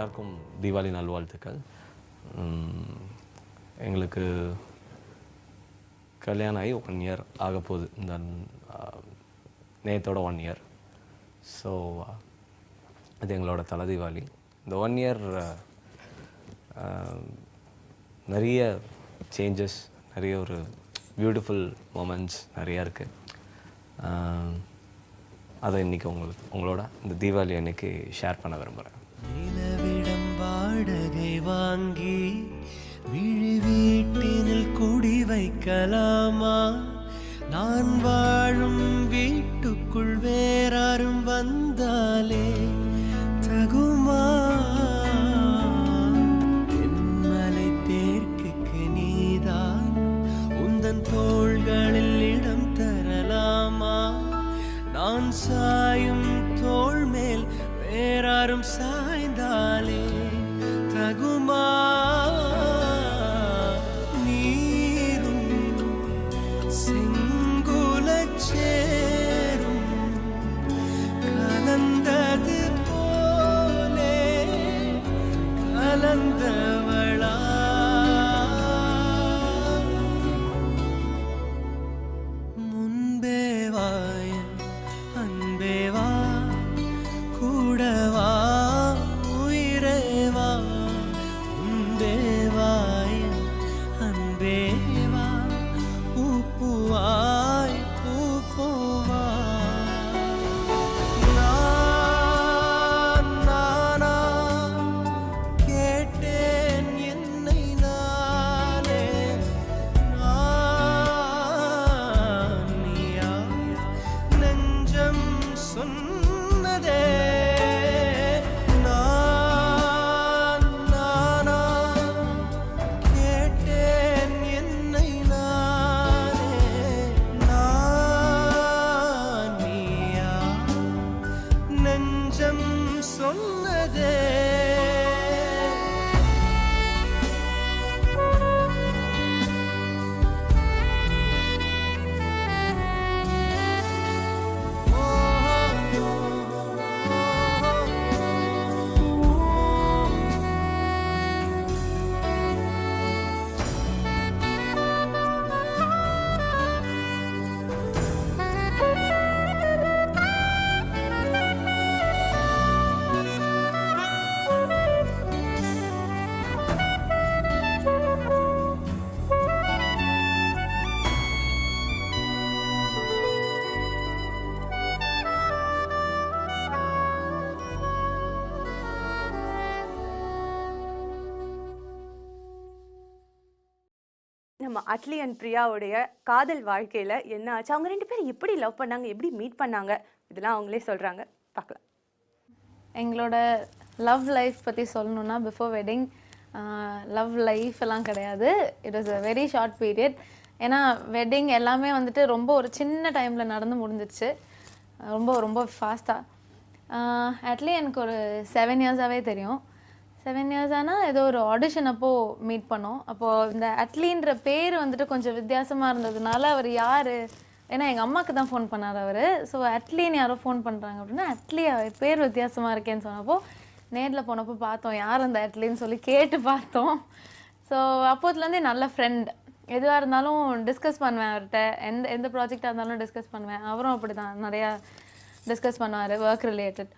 எல்லாருக்கும் தீபாவளி நல்வாழ்த்துக்கள். எங்களுக்கு கல்யாணம் ஆகி 1 இயர் ஆகப்போகுது. இந்த நேத்தோட 1 இயர். ஸோ இது எங்களோட தலை தீபாவளி. இந்த 1 இயர் நிறைய சேஞ்சஸ், நிறைய ஒரு பியூட்டிஃபுல் மொமெண்ட்ஸ் நிறையா இருக்குது. அதை இன்றைக்கி உங்களோட இந்த தீபாவளி அன்னைக்கு ஷேர் பண்ண விரும்புகிறேன். நிலவிடம் வாடகை வாங்கி விழி வீட்டினில் குடி வைக்கலாமா? நான் வாழும் வீட்டுக்குள் வேறாரும் வந்தாலே தகுமா? தென்மலை தேர்க்குக்கு நீதான் உந்தன் தோள்களில் இடம் தரலாமா? நான் சாயும் தோள் மேல் வேறாரும் சாய்ந்தாலே தகுமா? நீரும் செங்குலச் சேரும் கலந்தது போலே கலந்தவளா? முன்பே வாயன் அன்பே வா, கூடவா உயிரே வா. முன்பே வாயன் அன்பே வா, பூப்புவாய் பூப்போவா. நானா கேட்டேன் என்னை நானே, நான் நீயா நெஞ்சம் சொன்னதே. நானா கேட்டேன் என்னை நானே, நான் நீயா நெஞ்சம் சொன்னதே. நம்ம அட்லி அண்ட் பிரியாவுடைய காதல் வாழ்க்கையில் என்ன ஆச்சு, அவங்க 2 பேரும் எப்படி லவ் பண்ணாங்க, எப்படி மீட் பண்ணாங்க, இதெல்லாம் அவங்களே சொல்கிறாங்க, பார்க்கலாம். எங்களோட லவ் லைஃப் பற்றி சொல்லணுன்னா, பிஃபோர் வெட்டிங் லவ் லைஃப் எல்லாம் கிடையாது. It was a very short period. ஏன்னா வெட்டிங் எல்லாமே வந்துட்டு ரொம்ப ஒரு சின்ன டைமில் நடந்து முடிஞ்சிச்சு, ரொம்ப ரொம்ப ஃபாஸ்ட்டாக. அட்லி எனக்கு ஒரு 7 இயர்ஸாகவே தெரியும். 7 இயர்ஸ் ஆனால் ஏதோ ஒரு ஆடிஷன் அப்போது மீட் பண்ணோம். அப்போது இந்த அட்லின்ற பேர் வந்துட்டு கொஞ்சம் வித்தியாசமாக இருந்ததுனால அவர் யார், ஏன்னா எங்கள் அம்மாவுக்கு தான் ஃபோன் பண்ணார் அவர். ஸோ அட்லின்னு யாரோ ஃபோன் பண்ணுறாங்க அப்படின்னா, அட்லியா பேர் வித்தியாசமாக இருக்கேன்னு சொன்னப்போ நேரில் போனப்போ பார்த்தோம் யார் அந்த அட்லின்னு சொல்லி கேட்டு பார்த்தோம். ஸோ அப்போதுலேருந்தே நல்ல ஃப்ரெண்ட். எதுவாக இருந்தாலும் டிஸ்கஸ் பண்ணுவேன் அவர்கிட்ட, எந்த ப்ராஜெக்டாக இருந்தாலும் டிஸ்கஸ் பண்ணுவேன். அவரும் அப்படி தான் நிறையா டிஸ்கஸ் பண்ணுவார் ஒர்க் ரிலேட்டட்.